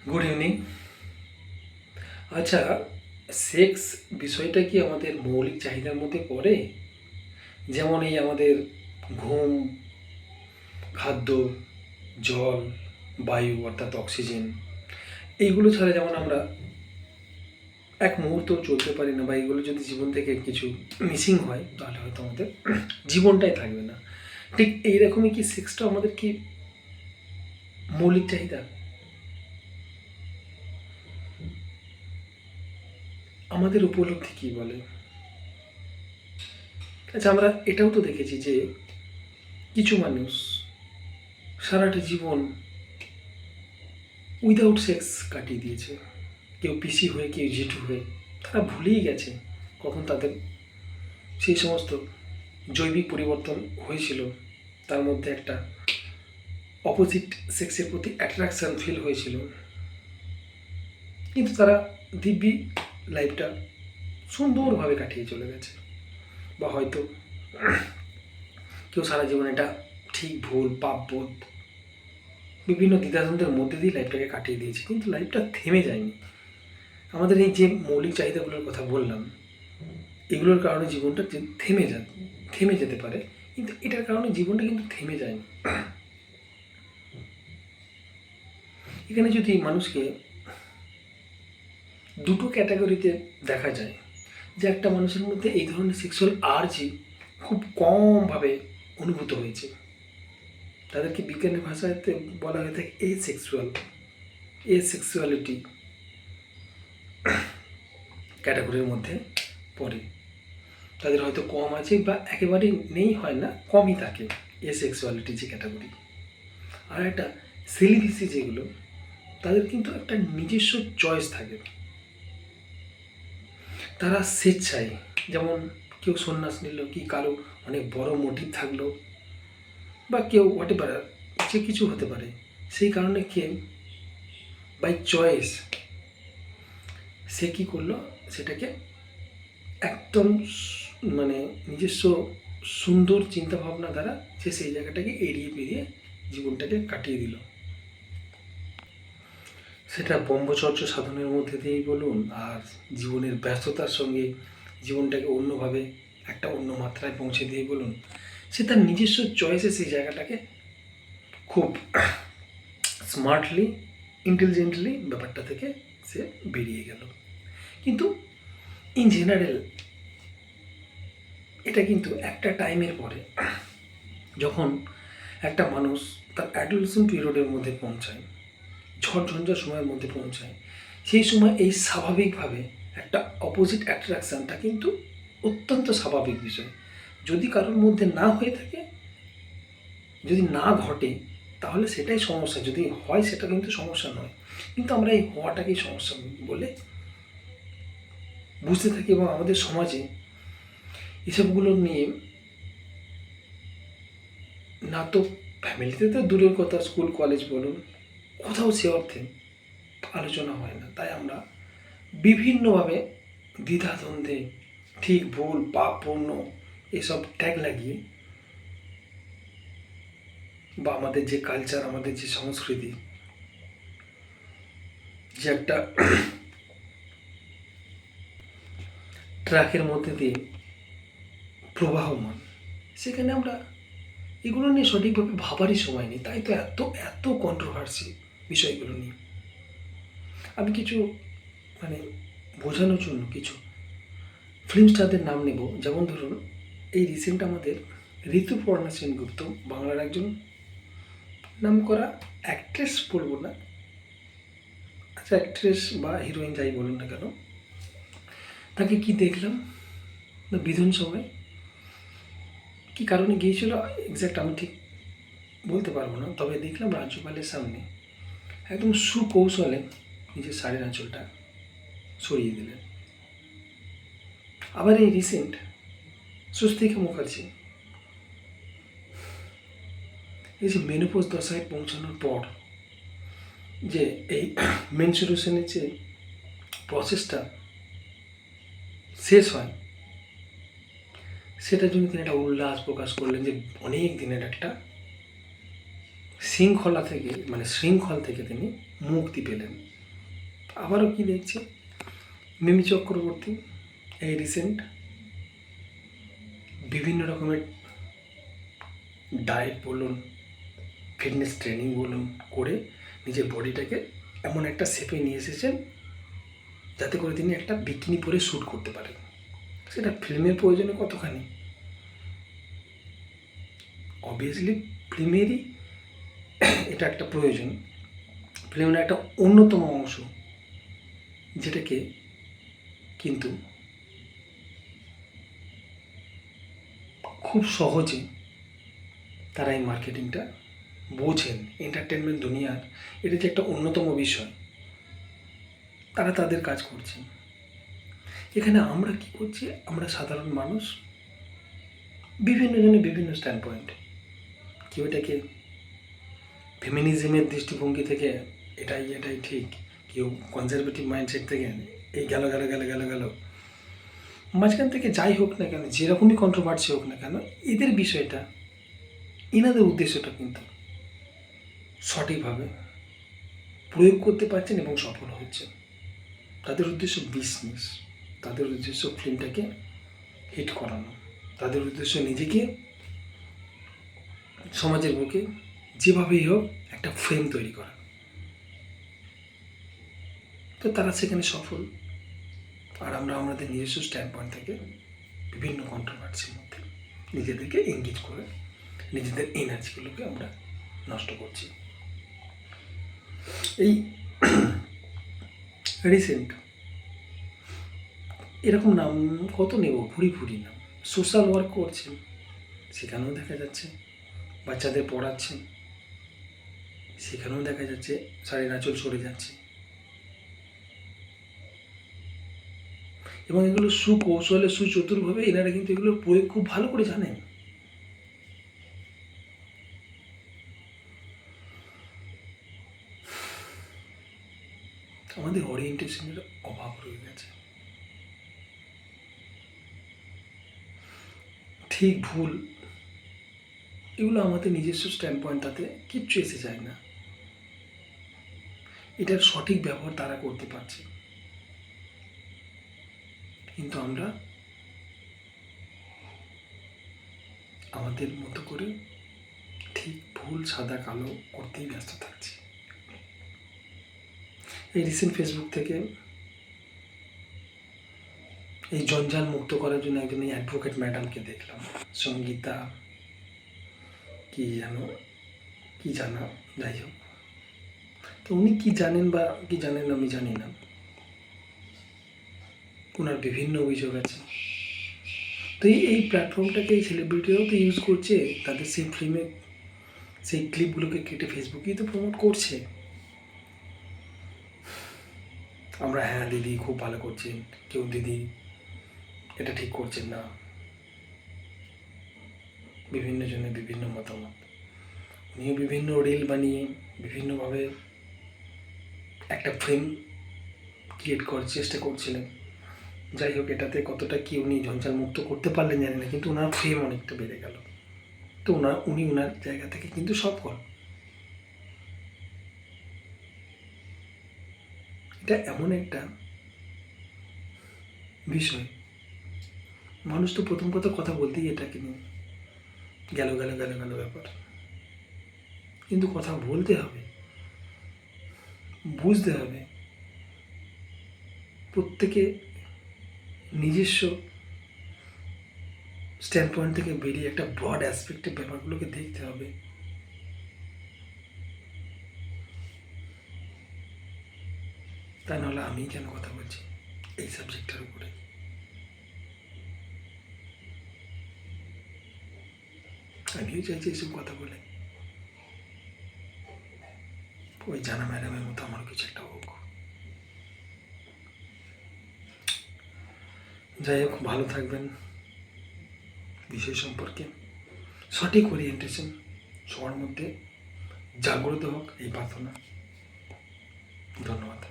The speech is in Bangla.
Good evening. আচ্ছা, সেক্স বিষয়টা কি আমাদের মৌলিক চাহিদার মধ্যে পড়ে? যেমন এই আমাদের ঘুম, খাদ্য, জল, বায়ু অর্থাৎ অক্সিজেন, এইগুলো ছাড়া যেমন আমরা এক মুহূর্তও চলতে পারি না, বা এইগুলো যদি জীবন থেকে কিছু মিসিং হয় তাহলে হয়তো আমাদের জীবনটাই থাকবে না। ঠিক এইরকমই কি সেক্সটা আমাদের কি মৌলিক চাহিদা? আমাদের উপলব্ধি কী বলে? আচ্ছা, আমরা এটাও তো দেখেছি যে কিছু মানুষ সারাটা জীবন উইদাউট সেক্স কাটিয়ে দিয়েছে। কেউ পিসি হয়ে, কেউ জেঠু হয়ে, তারা ভুলেই গেছে কখন তাদের সেই সমস্ত জৈবিক পরিবর্তন হয়েছিল, তার মধ্যে একটা অপোজিট সেক্সের প্রতি অ্যাট্রাকশান ফিল হয়েছিল, কিন্তু তারা দিব্যি লাইফটা সুন্দরভাবে কাটিয়ে চলে গেছে। বা হয়তো কেউ সারা জীবন এটা ঠিক ভুল পাপ বোধ বিভিন্ন দ্বিধাদ্বন্দ্বের মধ্যে দিয়ে লাইফটাকে কাটিয়ে দিয়েছে, কিন্তু লাইফটা থেমে যায়নি। আমাদের এই যে মৌলিক চাহিদাগুলোর কথা বললাম, এগুলোর কারণে জীবনটা থেমে যেতে পারে, কিন্তু এটার কারণে জীবনটা কিন্তু থেমে যায়নি। এখানে যদি মানুষকে দুটো ক্যাটাগরিতে দেখা যায়, যে একটা মানুষের মধ্যে এই ধরনের সেক্সুয়াল আর্জই খুব কমভাবে অনুভূত হয়েছে, তাদেরকে বিজ্ঞানের ভাষাতে বলা হয়ে থাকে সেক্সুয়ালিটি ক্যাটাগরির মধ্যে পড়ে। তাদের হয়তো কম আছে বা একেবারেই নেই, হয় না, কমই থাকে সেক্সুয়ালিটি যে ক্যাটাগরি। আর একটা সেলিবেসি যেগুলো, তাদের কিন্তু একটা নিজস্ব চয়েস থাকে, তারা স্বেচ্ছায়, যেমন কেউ সন্ন্যাস নিল, কি কারো অনেক বড় মোটিভ থাকলো, বা কেউ হোয়াটএভার, যে কিছু হতে পারে, সেই কারণে কেউ বাই চয়েস সে কী করলো, সেটাকে একদম মানে নিজস্ব সুন্দর চিন্তাভাবনা দ্বারা সে সেই জায়গাটাকে এড়িয়ে বেরিয়ে জীবনটাকে কাটিয়ে দিল। সেটা ব্রহ্মচর্য সাধনের মধ্যে দিয়েই বলুন, আর জীবনের ব্যস্ততার সঙ্গে জীবনটাকে অন্যভাবে একটা অন্য মাত্রায় পৌঁছে দিয়ে বলুন, সে তার নিজস্ব চয়েসে সেই জায়গাটাকে খুব স্মার্টলি, ইন্টেলিজেন্টলি ব্যাপারটা থেকে সে বেরিয়ে গেল। কিন্তু ইন জেনারেল এটা কিন্তু একটা টাইমের পরে, যখন একটা মানুষ তার অ্যাডোলেসেন্ট পিরিয়ডের মধ্যে পৌঁছায়, ঝড়ঝঞ্ঝার সময়ের মধ্যে পৌঁছায়, সেই সময় এই স্বাভাবিকভাবে একটা অপোজিট অ্যাট্রাকশানটা কিন্তু অত্যন্ত স্বাভাবিক বিষয়। যদি কারোর মধ্যে না হয়ে থাকে, যদি না ঘটে, তাহলে সেটাই সমস্যা। যদি হয় সেটা কিন্তু সমস্যা নয়, কিন্তু আমরা এই হওয়াটাকেই সমস্যা বলে বুঝতে থাকি, এবং আমাদের সমাজে এসবগুলো নিয়ে না তো ফ্যামিলিতে তো দূরের কথা, স্কুল কলেজ বলুন, কোথাও সে অর্থে আলোচনা হয় না। তাই আমরা বিভিন্নভাবে দ্বিধাদ্বন্দ্বে ঠিক ভুল পাপ পূর্ণ এসব ট্যাগ লাগিয়ে, বা আমাদের যে কালচার, আমাদের যে সংস্কৃতি, যে একটা ট্র্যাকের মধ্যে দিয়ে প্রবাহমান, সেখানে আমরা এগুলো নিয়ে সঠিকভাবে ভাবারই সময় নেই। তাই তো এত এত কন্ট্রোভার্সি বিষয়গুলো নিয়ে। আমি কিছু মানে বোঝানোর জন্য কিছু ফিল্ম স্টারদের নাম নেব। যেমন ধরুন, এই রিসেন্ট আমাদের ঋতুপর্ণা সেনগুপ্ত, বাংলার একজন নাম করা অ্যাক্ট্রেস, বলবো না, আচ্ছা অ্যাক্ট্রেস বা হিরোইন যাই বলুন না কেন, তাকে কি দেখলাম না বিধানসভায়, কী কারণে গিয়েছিল এক্স্যাক্ট আমি ঠিক বলতে পারবো না, তবে দেখলাম রাজ্যপালের সামনে একদম সুকৌশলে নিজের শাড়ির আঁচলটা সরিয়ে দিলেন। আবার এই রিসেন্ট স্বস্তিকা মুখার্জি, এই যে মেনোপজ দশায় পৌঁছানোর পর যে এই মেনসুরেশনের যে প্রসেসটা শেষ হয়, সেটার জন্য তিনি একটা উল্লাস প্রকাশ করলেন যে অনেক দিনের একটা শৃঙ্খল থেকে তিনি মুক্তি পেলেন। আবারও কি দেখছি, মিমি চক্রবর্তী এই রিসেন্ট বিভিন্ন রকমের ডায়েট বলুন, ফিটনেস ট্রেনিং বলুন করে নিজের বডিটাকে এমন একটা শেপে নিয়ে এসেছেন যাতে করে তিনি একটা বিকিনি পরে শ্যুট করতে পারেন। সেটা ফিল্মের প্রয়োজনে কতখানি, অবভিয়াসলি ফিল্মেরই এটা একটা প্রয়োজন, ফিল্মের একটা অন্যতম অংশ, যেটাকে কিন্তু খুব সহজে তারা এই মার্কেটিংটা বোঝেন। এন্টারটেনমেন্ট দুনিয়ার এটা যে একটা অন্যতম বিষয়, তারা তাদের কাজ করছেন। এখানে আমরা কি করছি, আমরা সাধারণ মানুষ বিভিন্ন জনের বিভিন্ন স্ট্যান্ড পয়েন্ট, কেউ এটাকে ফেমিনিজমের দৃষ্টিভঙ্গি থেকে এটাই ঠিক, কেউ কনজারভেটিভ মাইন্ডসেট থেকে এই গেল মাঝখান থেকে যাই হোক না কেন, যেরকমই কন্ট্রোভার্সি হোক না কেন, এদের বিষয়টা, এনাদের উদ্দেশ্যটা কিন্তু সঠিকভাবে প্রয়োগ করতে পারছেন এবং সফল হচ্ছেন। তাদের উদ্দেশ্য বিজনেস, তাদের উদ্দেশ্য ফিল্মটাকে হিট করানো, তাদের উদ্দেশ্য নিজেকে সমাজের বুকে যেভাবেই হোক একটা ফ্রেম তৈরি করা। তো তারা সেখানে সফল, আর আমরা আমাদের নিজস্ব স্ট্যান্ড পয়েন্ট থেকে বিভিন্ন কন্ট্রোভার্সির মধ্যে নিজেদেরকে এঙ্গেজ করে নিজেদের এনার্জিগুলোকে আমরা নষ্ট করছি। এই রিসেন্ট এরকম নাম কত নেব, ভুরি নাম, সোশ্যাল ওয়ার্ক করছেন, সেখানেও দেখা যাচ্ছে বাচ্চাদের পড়াচ্ছেন, সেখানেও দেখা যাচ্ছে শাড়ির আঁচল সরে যাচ্ছে, এবং এগুলো সুকৌশলে সুচতুরভাবে এনারা কিন্তু এগুলোর প্রয়োগ খুব ভালো করে জানেন। আমাদের ওরিয়েন্টেশনের অভাব রয়ে গেছে। ঠিক ভুল এগুলো আমাদের নিজস্ব স্ট্যান্ড পয়েন্ট, তাতে কিচ্ছু এসে যায় না। এটার সঠিক ব্যবহার তারা করতে পারছে, কিন্তু আমরা আমাদের মতো করে ঠিক ভুল সাদা কালো করতেই ব্যস্ত থাকছি। এই রিসেন্ট ফেসবুক থেকে এই জঞ্জাল মুক্ত করার জন্য একজন এই অ্যাডভোকেট ম্যাডামকে দেখলাম, সঙ্গীতা কি জানা, যাই হোক, তো উনি কি জানেন বা কি জানেন আমি জানি না, ওনার বিভিন্ন অভিযোগ আছে। তো এই প্ল্যাটফর্মটাকে এই সেলিব্রিটিরাও তো ইউজ করছে, তাদের সেই ফিল্মে সেই ক্লিপগুলোকে কেটে ফেসবুকেই তো প্রমোট করছে। আমরা হ্যাঁ দিদি খুব ভালো করছেন, কেউ দিদি এটা ঠিক করছেন না, বিভিন্ন জনের বিভিন্ন মতামত, উনিও বিভিন্ন রিল বানিয়ে বিভিন্নভাবে একটা ফ্রেম ক্রিয়েট করার চেষ্টা করছিলেন। যাই হোক, এটাতে কতটা কি উনি ঝঞ্ঝাল মুক্ত করতে পারলেন জানি না, কিন্তু ওনার ফ্রেম অনেকটা বেড়ে গেল। তো উনি ওনার জায়গা থেকে কিন্তু সফল। এটা এমন একটা বিষয়, মানুষ তো প্রথম কথা বলতেই এটাকে নিয়ে গেল ব্যাপার, কিন্তু কথা বলতে হবে, বুঝতে হবে, প্রত্যেকে নিজস্ব স্ট্যান্ড পয়েন্ট থেকে বেরিয়ে একটা ব্রড অ্যাসপেক্টের ব্যাপারগুলোকে দেখতে হবে। তা নাহলে আমি কেন কথা বলছি এই সাবজেক্টের উপরে। আমিও চাইছি এইসব কথা বলে ওই জানা ম্যাডামের মতো আমার কিছু একটা হোক। যাই হোক, ভালো থাকবেন। বিষয় সম্পর্কে সঠিক ওরিয়েন্টেশন সবার মধ্যে জাগ্রত হোক, এই প্রার্থনা। ধন্যবাদ।